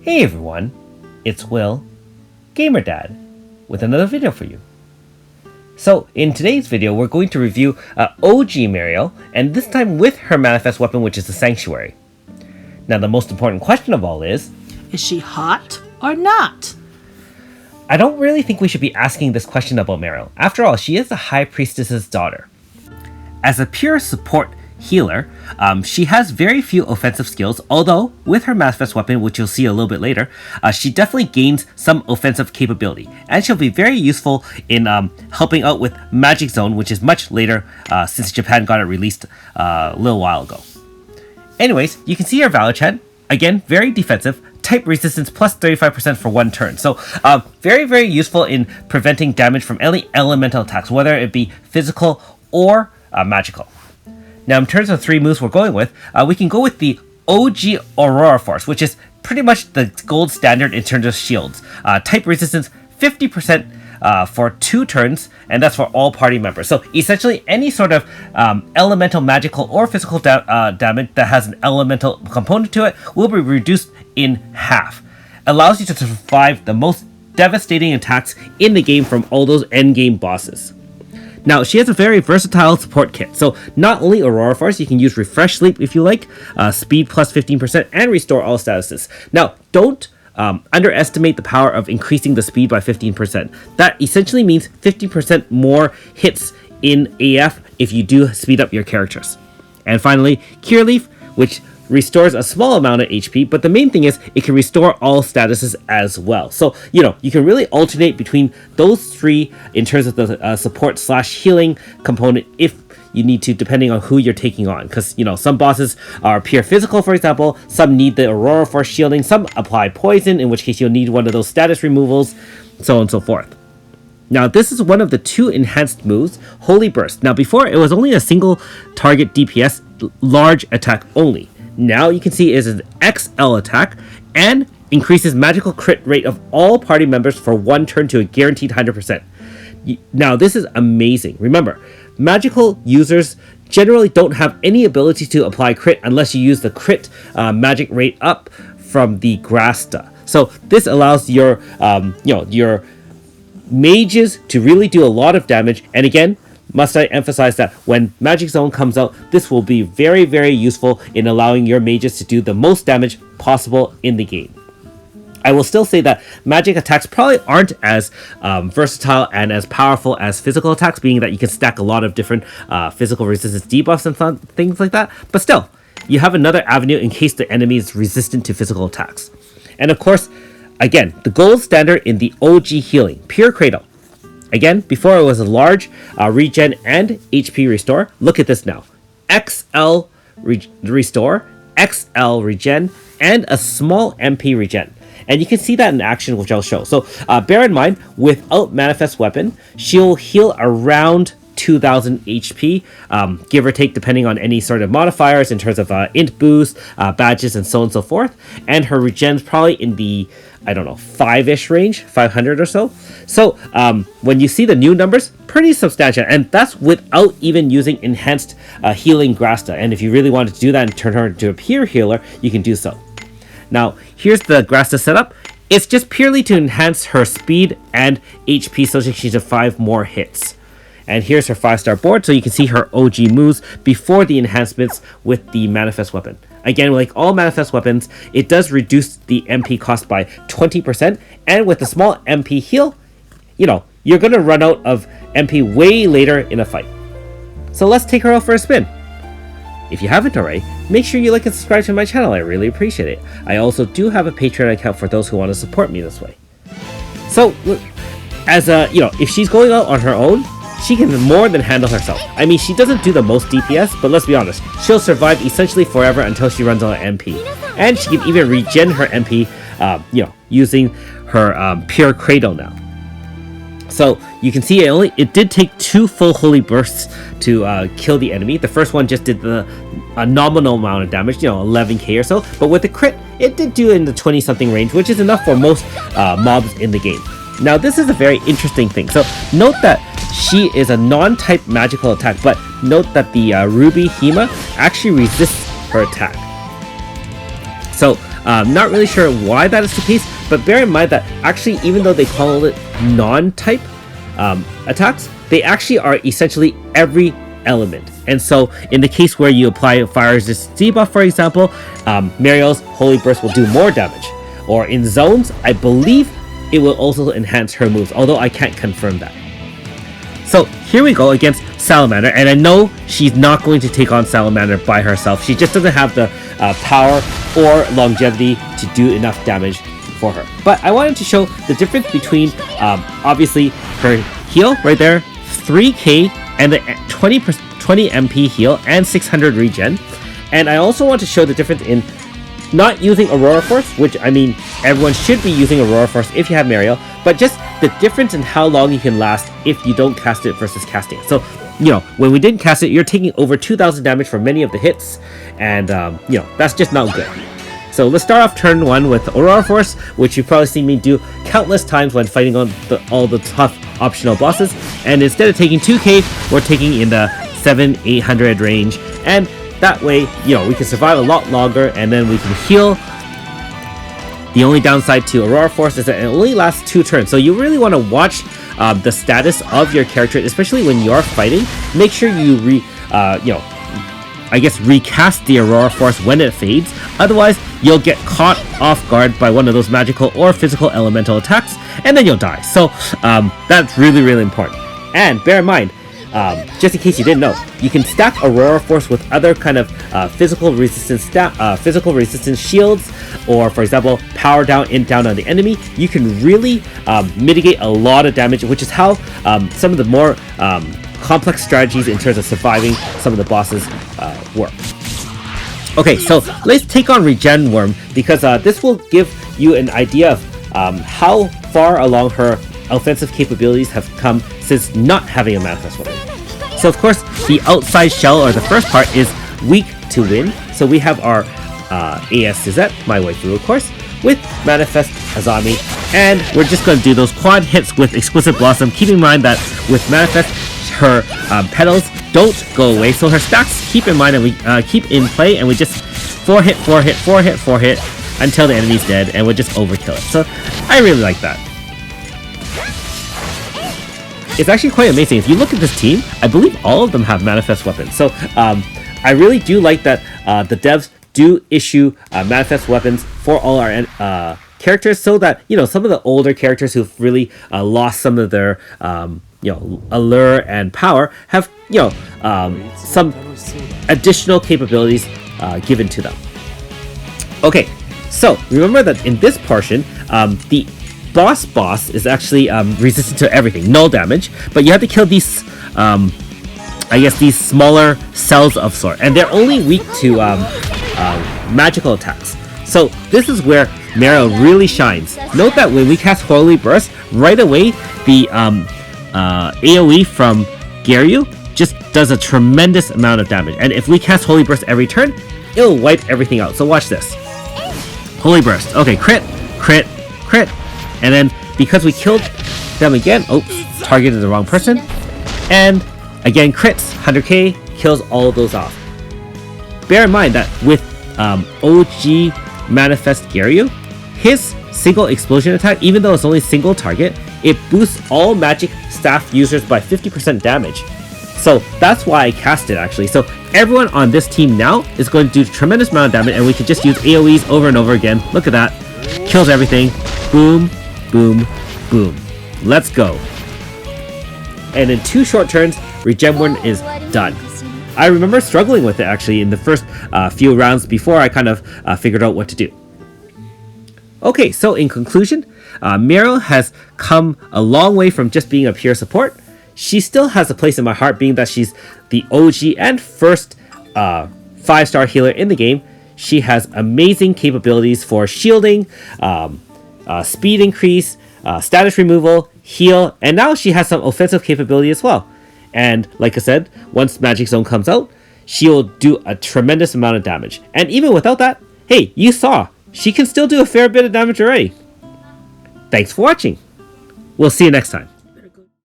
Hey everyone, it's Will, Gamer Dad, with another video for you. So in today's video we're going to review OG Mariel, and this time with her manifest weapon, which is the Sanctuary. Now the most important question of all is she hot or not? I don't really think we should be asking this question about Mariel. After all, she is the High Priestess's daughter. As a pure support healer, she has very few offensive skills, although with her manifest weapon, which you'll see a little bit later, she definitely gains some offensive capability, and she'll be very useful in helping out with Magic Zone, which is much later since Japan got it released a little while ago. Anyways, you can see her value chat. Again, very defensive, type resistance plus 35% for one turn. So very useful in preventing damage from any elemental attacks, whether it be physical or magical. Now, in terms of three moves we're going with, we can go with the OG Aurora Force, which is pretty much the gold standard in terms of shields. Type resistance 50% for 2 turns, and that's for all party members. So essentially, any sort of elemental, magical, or physical damage that has an elemental component to it will be reduced in half. Allows you to survive the most devastating attacks in the game from all those endgame bosses. Now, she has a very versatile support kit, so not only Aurora Force, you can use Refresh Sleep if you like, speed plus 15%, and restore all statuses. Now, don't underestimate the power of increasing the speed by 15%. That essentially means 50% more hits in AF if you do speed up your characters. And finally, Cure Leaf, which restores a small amount of HP, but the main thing is it can restore all statuses as well. So, you can really alternate between those three in terms of the support / healing component if you need to, depending on who you're taking on. Because, some bosses are pure physical, for example, some need the Aurora Force shielding, some apply poison, in which case you'll need one of those status removals, so on and so forth. Now, this is one of the 2 enhanced moves, Holy Burst. Now, before, it was only a single target DPS, large attack only. Now you can see it is an XL attack and increases magical crit rate of all party members for 1 turn to a guaranteed 100%. Now this is amazing. Remember, magical users generally don't have any ability to apply crit unless you use the crit magic rate up from the Grasta. So this allows your your mages to really do a lot of damage, and again, must I emphasize that when Magic Zone comes out, this will be very useful in allowing your mages to do the most damage possible in the game. I will still say that magic attacks probably aren't as versatile and as powerful as physical attacks, being that you can stack a lot of different physical resistance debuffs and things like that. But still, you have another avenue in case the enemy is resistant to physical attacks. And of course, again, the gold standard in the OG healing, Pure Cradle. Again, before it was a large regen and HP restore. Look at this now. XL restore, XL regen, and a small MP regen. And you can see that in action, which I'll show. So bear in mind, without manifest weapon, she'll heal around 2000 HP, give or take, depending on any sort of modifiers in terms of int boost, badges, and so on and so forth. And her regen's probably in the 5-ish range, 500 or so. So when you see the new numbers, pretty substantial, and that's without even using enhanced healing Grasta. And if you really wanted to do that and turn her into a pure healer, you can do so. Now, here's the Grasta setup. It's just purely to enhance her speed and HP so she can 5 more hits. And here's her 5-star board, so you can see her OG moves before the enhancements with the manifest weapon. Again, like all manifest weapons, it does reduce the MP cost by 20%, and with the small MP heal, you're going to run out of MP way later in a fight. So let's take her out for a spin. If you haven't already, make sure you like and subscribe to my channel. I really appreciate it. I also do have a Patreon account for those who want to support me this way. So, as if she's going out on her own, she can more than handle herself. I mean, she doesn't do the most DPS, but let's be honest, she'll survive essentially forever until she runs out of MP. And she can even regen her MP, using her Pure Cradle now. So you can see it did take 2 full Holy Bursts to kill the enemy. The first one just did a nominal amount of damage, 11k or so. But with the crit, it did do in the 20-something range, which is enough for most mobs in the game. Now, this is a very interesting thing. So note that she is a non-type magical attack, but note that the Ruby Hema actually resists her attack. So Not really sure why that is the case, but bear in mind that actually, even though they call it non-type attacks, they actually are essentially every element. And so in the case where you apply a fire resistance debuff, for example, Mariel's Holy Burst will do more damage. Or in zones, I believe it will also enhance her moves, although I can't confirm that. So here we go against Salamander, and I know she's not going to take on Salamander by herself. She just doesn't have the power or longevity to do enough damage for her. But I wanted to show the difference between obviously her heal right there, 3k, and the 20 MP heal and 600 regen. And I also want to show the difference in not using Aurora Force, which I mean everyone should be using Aurora Force if you have Mariel, but just the difference in how long you can last if you don't cast it versus casting it. So, you know, when we didn't cast it, you're taking over 2,000 damage for many of the hits, and you know, that's just not good. So let's start off turn 1 with Aurora Force, which you've probably seen me do countless times when fighting on all the tough optional bosses. And instead of taking 2k, we're taking in the 700-800 range, and that way, you know, we can survive a lot longer, and then we can heal. The only downside to Aurora Force is that it only lasts 2 turns, so you really want to watch the status of your character, especially when you're fighting. Make sure you recast the Aurora Force when it fades. Otherwise, you'll get caught off guard by one of those magical or physical elemental attacks, and then you'll die. So that's really, really important. And bear in mind, just in case you didn't know, you can stack Aurora Force with other kind of physical resistance shields, or for example, power down on the enemy. You can really mitigate a lot of damage, which is how some of the more complex strategies in terms of surviving some of the bosses work. Okay, so let's take on Regen Worm, because this will give you an idea of how far along her offensive capabilities have come since not having a Manifest Weapon. So of course, the outside shell, or the first part, is weak to wind. So we have our AS Suzette, my way through of course, with Manifest Azami, and we're just going to do those quad hits with Exquisite Blossom. Keep in mind that with Manifest, her petals don't go away, so her stacks keep in mind, and we keep in play, and we just 4 hit until the enemy's dead, and we'll just overkill it. So I really like that. It's actually quite amazing. If you look at this team, I believe all of them have Manifest Weapons. So I really do like that the devs do issue Manifest Weapons for all our characters, so that, you know, some of the older characters who've really lost some of their allure and power have, you know, some additional capabilities given to them. Okay, so remember that in this portion, the boss is actually resistant to everything, null damage, but you have to kill these these smaller cells of sort, and they're only weak to magical attacks. So this is where Mariel really shines. Note that when we cast Holy Burst, right away the AoE from Garyu just does a tremendous amount of damage, and if we cast Holy Burst every turn, it'll wipe everything out. So watch this. Holy Burst. Okay, crit, and then because we killed them again, oops, targeted the wrong person, and again crits, 100k, kills all of those off. Bear in mind that with OG Manifest Garyu, his single explosion attack, even though it's only single target, it boosts all magic staff users by 50% damage. So that's why I cast it, actually. So everyone on this team now is going to do a tremendous amount of damage, and we can just use AoEs over and over again. Look at that. Kills everything. Boom, boom, boom. Let's go. And in 2 short turns, Regen Worm is done. I remember struggling with it, actually, in the first few rounds before I kind of figured out what to do. Okay, so in conclusion, Mariel has come a long way from just being a pure support. She still has a place in my heart, being that she's the OG and first 5-star healer in the game. She has amazing capabilities for shielding, speed increase, status removal, heal, and now she has some offensive capability as well. And like I said, once Magic Zone comes out, she'll do a tremendous amount of damage. And even without that, hey, you saw, she can still do a fair bit of damage already. Thanks for watching. We'll see you next time.